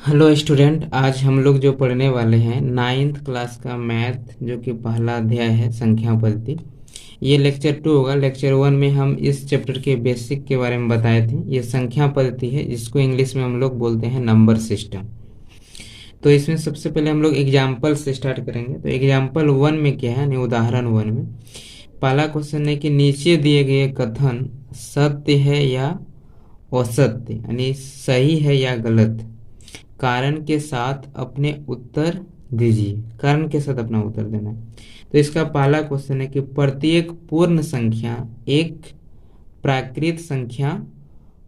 Hello student, आज हम लोग जो पढ़ने वाले हैं नाइन्थ क्लास का मैथ, जो कि पहला अध्याय है संख्या पद्धति। ये लेक्चर 2 होगा। लेक्चर 1 में हम इस चैप्टर के बेसिक के बारे में बताए थे। ये संख्या पद्धति है, जिसको इंग्लिश में हम लोग बोलते हैं नंबर सिस्टम। तो इसमें सबसे पहले हम लोग एग्जाम्पल से स्टार्ट करेंगे। तो एग्जाम्पल 1 में क्या है, यानी उदाहरण 1 में पहला क्वेश्चन है कि नीचे दिए गए कथन सत्य है या असत्य, यानी सही है या गलत, कारण के साथ अपने उत्तर दीजिए। कारण के साथ अपना उत्तर देना है। तो इसका पहला क्वेश्चन है कि प्रत्येक पूर्ण संख्या एक प्राकृत संख्या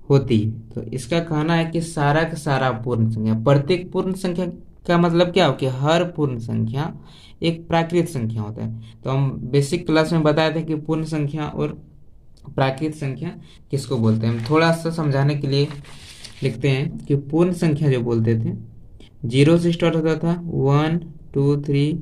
होती है। तो इसका कहना है कि सारा का सारा पूर्ण संख्या, प्रत्येक पूर्ण संख्या का मतलब क्या हो कि हर पूर्ण संख्या एक प्राकृत संख्या होता है। तो हम बेसिक क्लास में बताए थे कि पूर्ण संख्या और प्राकृत संख्या किसको बोलते हैं। हम थोड़ा सा समझाने के लिए लिखते हैं कि पूर्ण संख्या जो बोलते थे, 0 से स्टार्ट होता था, 1 2 3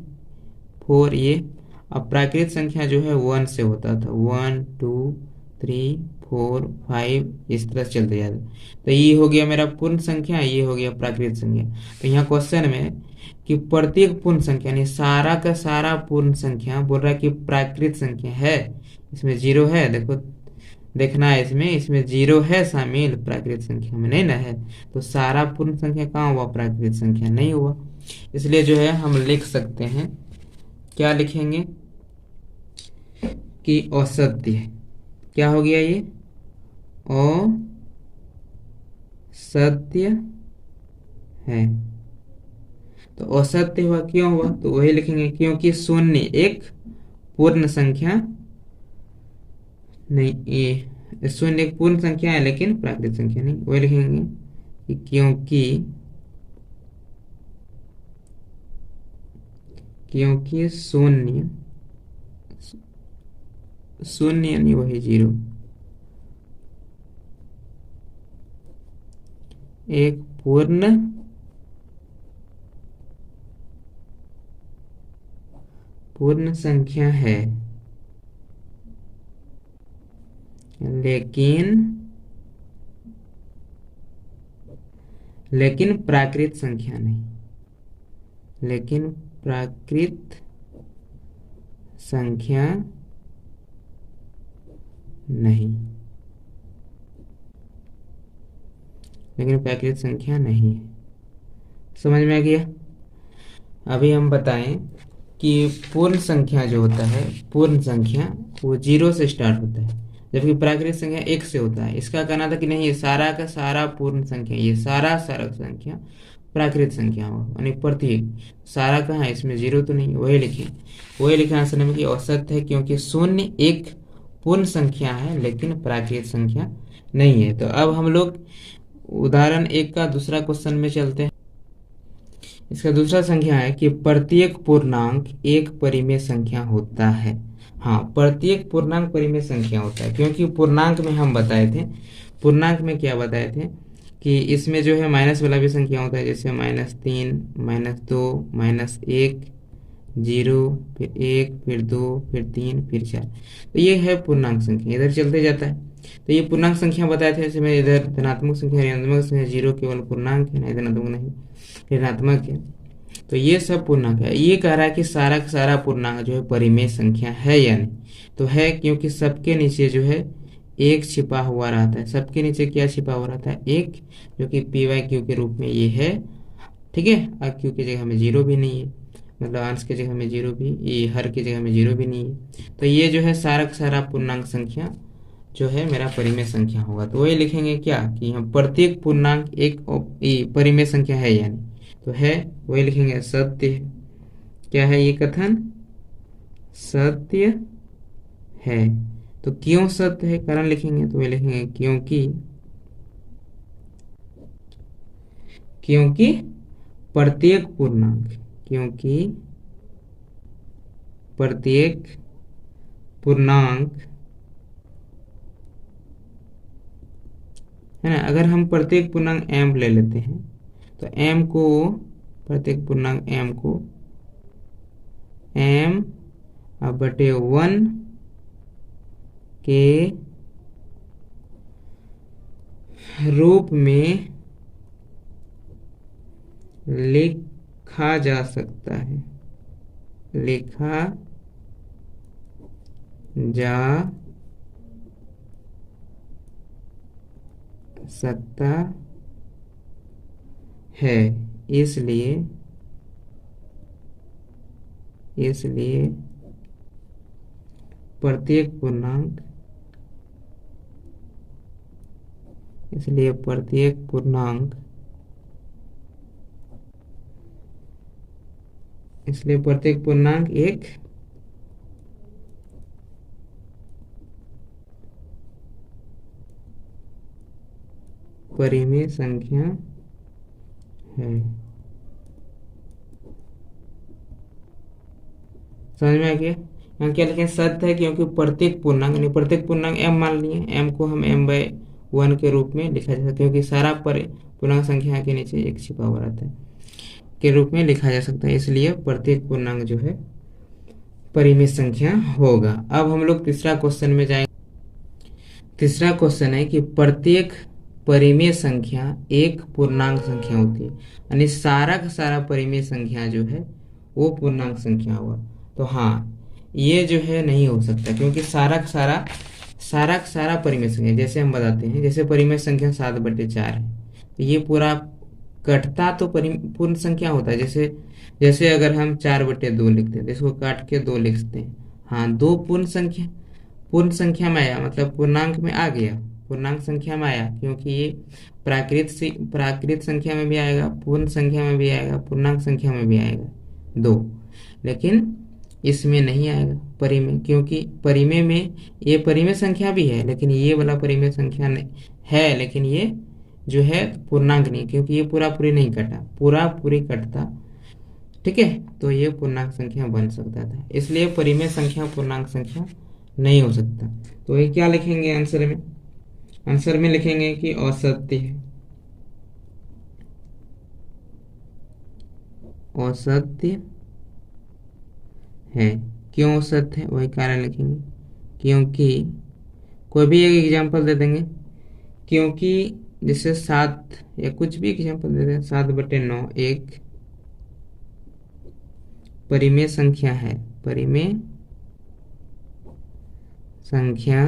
4 ये। अब प्राकृत संख्या जो है 1 से होता था, 1 2 3 4 5, इस तरह से चलते जाते। तो ये हो गया मेरा पूर्ण संख्या, ये हो गया प्राकृत संख्या। तो यहाँ क्वेश्चन में कि प्रत्येक पूर्ण संख्या, यानी सारा का सारा पूर्ण संख्या बोल रहा है कि प्राकृत संख्या है। इसमें 0 है, देखो देखना है, इसमें इसमें 0 है शामिल, प्राकृत संख्या में नहीं ना है। तो सारा पूर्ण संख्या कहाँ हुआ, प्राकृत संख्या नहीं हुआ। इसलिए जो है हम लिख सकते हैं, क्या लिखेंगे कि असत्य है। क्या हो गया ये, असत्य है। तो असत्य हुआ, क्यों हुआ, तो वही लिखेंगे क्योंकि शून्य एक पूर्ण संख्या नहीं, ये शून्य एक पूर्ण संख्या है लेकिन प्राकृत संख्या नहीं। वही लिखेंगे कि क्योंकि शून्य शून्य यानी वही 0 एक पूर्ण संख्या है, लेकिन प्राकृत संख्या नहीं, लेकिन प्राकृत संख्या नहीं, लेकिन प्राकृत संख्या नहीं है। समझ में आ गया। अभी हम बताएं कि पूर्ण संख्या जो होता है, पूर्ण संख्या वो 0 से स्टार्ट होता है, जबकि प्राकृत संख्या 1 से होता है। इसका कहना था कि नहीं, ये सारा का सारा पूर्ण संख्या, ये सारा सारा संख्या प्राकृत संख्या हो, यानी प्रत्येक। सारा कहाँ है, इसमें 0 तो नहीं। वही लिखे आंसर में कि औसत है, क्योंकि शून्य एक पूर्ण संख्या है लेकिन प्राकृत संख्या नहीं है। तो अब हम लोग उदाहरण 1 का दूसरा क्वेश्चन में चलते हैं। इसका दूसरा संख्या है कि प्रत्येक पूर्णांक एक परिमेय संख्या होता है। हाँ, प्रत्येक पूर्णांक परिमेय संख्या होता है, क्योंकि पूर्णांक में हम बताए थे, पूर्णांक में क्या बताए थे कि इसमें जो है माइनस वाला भी संख्या होता है, जैसे -3 -2 -1 0 फिर 1 फिर 2 फिर 3 फिर 4। तो ये है पूर्णांक संख्या, इधर चलते जाता है। तो ये पूर्णांक संख्या बताए थे, जैसे मैं इधर धनात्मक संख्या ऋणात्मक संख्या, 0 केवल पूर्णांक है, नहीं धनात्मक नहीं ऋणात्मक है। तो ये सब पूर्णांक है। ये कह रहा है कि सारा का सारा पूर्णांक जो है परिमेय संख्या है या नहीं, तो है, क्योंकि सबके नीचे जो है एक छिपा हुआ रहता है। सबके नीचे क्या छिपा हुआ रहता है, एक, जो कि p/q के रूप में ये है। ठीक है, और q की जगह में 0 भी नहीं है, मतलब अंश की जगह में 0 भी, ये हर की जगह में 0 भी नहीं है। तो ये जो है सारा का सारा पूर्णांक संख्या जो है मेरा परिमेय संख्या होगा। तो वही लिखेंगे क्या कि हम प्रत्येक पूर्णांक एक परिमेय संख्या है यानी, तो है, वही लिखेंगे सत्य है। क्या है ये कथन, सत्य है। तो क्यों सत्य है, कारण लिखेंगे, तो वही लिखेंगे क्योंकि प्रत्येक पूर्णांक, क्योंकि प्रत्येक पूर्णांक है ना। अगर हम प्रत्येक पूर्णांक m ले लेते हैं, तो m को, प्रत्येक पूर्णांक m को m/1 के रूप में लिखा जा सकता है, लिखा जा सकता है। इसलिए इसलिए प्रत्येक पूर्णांक इसलिए प्रत्येक पूर्णांक इसलिए प्रत्येक पूर्णांक एक परिमेय संख्या है। समझ में आ गया? यहाँ क्या लिखें? सत्य है क्योंकि प्रत्येक पूर्णांक, यानी प्रत्येक पूर्णांक m मान लिए, m को हम m/1 के रूप में लिखा जा सकता है, क्योंकि सारा पूर्णांक संख्या के नीचे एक छिपा हुआ रहता है, के रूप में लिखा जा सकता है। इसलिए प्रत्येक पूर्णांक जो है परिमेय संख्या होगा। अब हम लोग तीसरा क्वेश्चन में जाएंगे। तीसरा क्वेश्चन है कि प्रत्येक परिमेय संख्या एक पूर्णांक संख्या होती है, यानी सारा का सारा परिमेय संख्या जो है वो पूर्णांक संख्या हुआ। तो हाँ, ये जो है नहीं हो सकता, क्योंकि सारा का सारा परिमेय संख्या, जैसे हम बताते हैं, जैसे परिमेय संख्या 7/4 है, तो ये पूरा कटता तो पूर्ण संख्या होता है। जैसे अगर हम 4/2 लिखते हैं तो इसको काट के 2 लिखते हैं। हाँ, 2 पूर्ण संख्या में आया, मतलब पूर्णांक में आ गया, पूर्णांक संख्या में आया, क्योंकि ये प्राकृत संख्या में भी आएगा, पूर्ण संख्या में भी आएगा, पूर्णांक संख्या में भी आएगा 2, लेकिन इसमें नहीं आएगा परिमेय, क्योंकि परिमेय में ये परिमेय संख्या भी है, लेकिन ये वाला परिमेय संख्या नहीं है, लेकिन ये जो है पूर्णांक नहीं, क्योंकि ये पूरी नहीं कटा, पूरी कटता। ठीक है, तो ये पूर्णांक संख्या बन सकता था, इसलिए परिमेय संख्या पूर्णांक संख्या नहीं हो सकता। तो ये क्या लिखेंगे आंसर में? आंसर में लिखेंगे कि असत्य है, असत्य है। क्यों असत्य है, वही कारण लिखेंगे, क्योंकि कोई भी एक एग्जांपल दे देंगे, क्योंकि जैसे 7 या कुछ भी एग्जांपल दे दें, 7/9 एक परिमेय संख्या है, परिमेय संख्या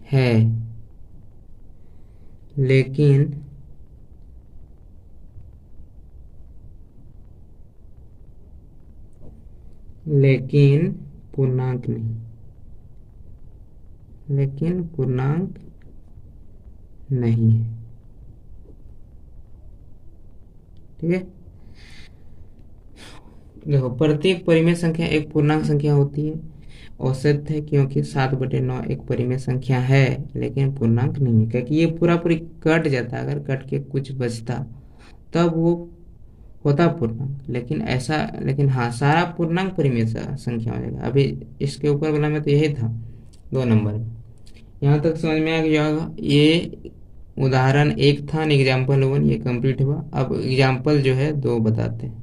है, लेकिन पूर्णांक नहीं, लेकिन पूर्णांक नहीं है। ठीक है, देखो, प्रत्येक परिमेय संख्या एक पूर्णांक संख्या होती है। औसत है क्योंकि 7/9 एक परिमेय संख्या है, लेकिन पूर्णांक नहीं है, क्योंकि ये पूरी कट जाता, अगर कट के कुछ बचता तब वो होता पूर्णांक, लेकिन हाँ, सारा पूर्णांक परिमेय संख्या हो जाएगा। अभी इसके ऊपर वाला में तो यही था 2 नंबर में। यहाँ तक समझ में आ गया होगा। ये उदाहरण 1 था, एग्जाम्पल 1 ये कंप्लीट हुआ। अब एग्जाम्पल जो है 2 बताते हैं।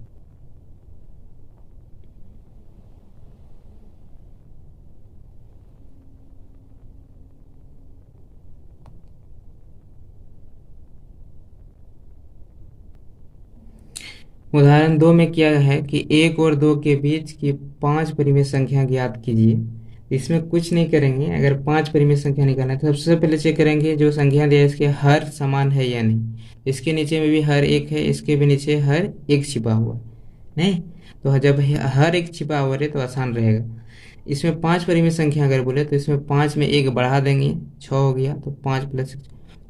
उदाहरण 2 में क्या है कि 1 और 2 के बीच की 5 परिमेय संख्या ज्ञात कीजिए। इसमें कुछ नहीं करेंगे, अगर 5 परिमेय संख्या निकालना है तो सबसे पहले चेक करेंगे जो संख्या दिया है इसके हर समान है या नहीं। इसके नीचे में भी हर एक है, इसके भी नीचे हर एक छिपा हुआ नहीं, तो जब हर एक छिपा हुआ रहे तो आसान रहेगा। इसमें 5 परिमेय संख्या अगर बोले तो इसमें 5 में 1 बढ़ा देंगे, 6 हो गया, तो 5 +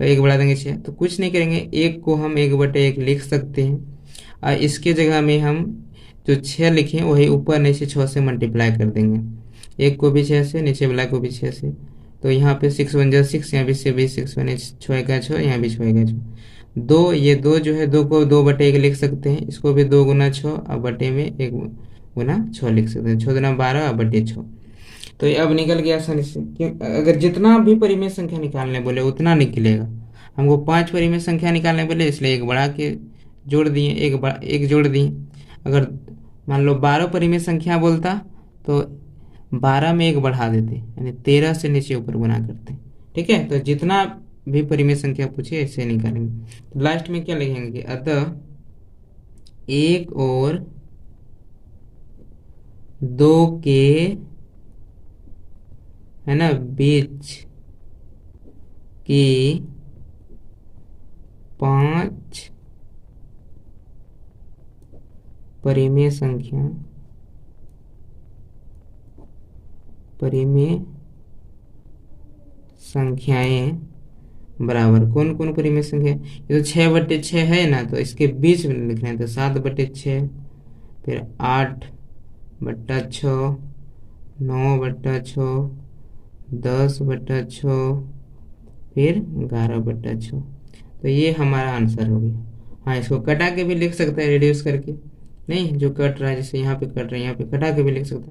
1 बढ़ा देंगे 6। तो कुछ नहीं करेंगे, 1 को हम 1/1 लिख सकते हैं, और इसके जगह में हम जो 6 लिखें वही ऊपर नीचे 6 से मल्टीप्लाई कर देंगे, 1 को भी 6 से, नीचे वाला को भी 6 से। तो यहाँ पे 6 × 1 = 6, यहाँ भी 6 बने, 6 × 6, यहाँ भी 6 × 6। 2, ये 2 जो है 2 को 2/1 लिख सकते हैं, इसको भी 2 × 6 और बटे में 1 × 6 लिख सकते हैं, 6 × 12 और बटे 6। तो ये अब निकल गया आसानी से, क्यों? अगर जितना भी परिमेय संख्या निकालने बोले उतना निकलेगा। हमको 5 परिमेय संख्या निकालने बोले, इसलिए 1 बढ़ा के जोड़ दिए, एक जोड़ दिए। अगर मान लो 12 परिमेय संख्या बोलता तो 12 में 1 बढ़ा देते, यानी 13 से नीचे ऊपर गुना करते। ठीक है, तो जितना भी परिमेय संख्या पूछे ऐसे निकालेंगे। तो लास्ट में क्या लिखेंगे कि अतः 1 और 2 के है ना बीच की 5 परिमेय संख्याएं बराबर। कौन कौन परिमेय संख्या? ये तो 6/6 है ना, तो इसके बीच में लिखना है, तो 7/6, फिर 8/6, 9/6, 10/6, फिर 11/6। तो ये हमारा आंसर हो गया। हाँ, इसको कटा के भी लिख सकता है, रिड्यूस करके। नहीं, जो कट रहा है जैसे यहाँ पे कट रहा है, यहाँ पे कटा के भी लिख सकता है।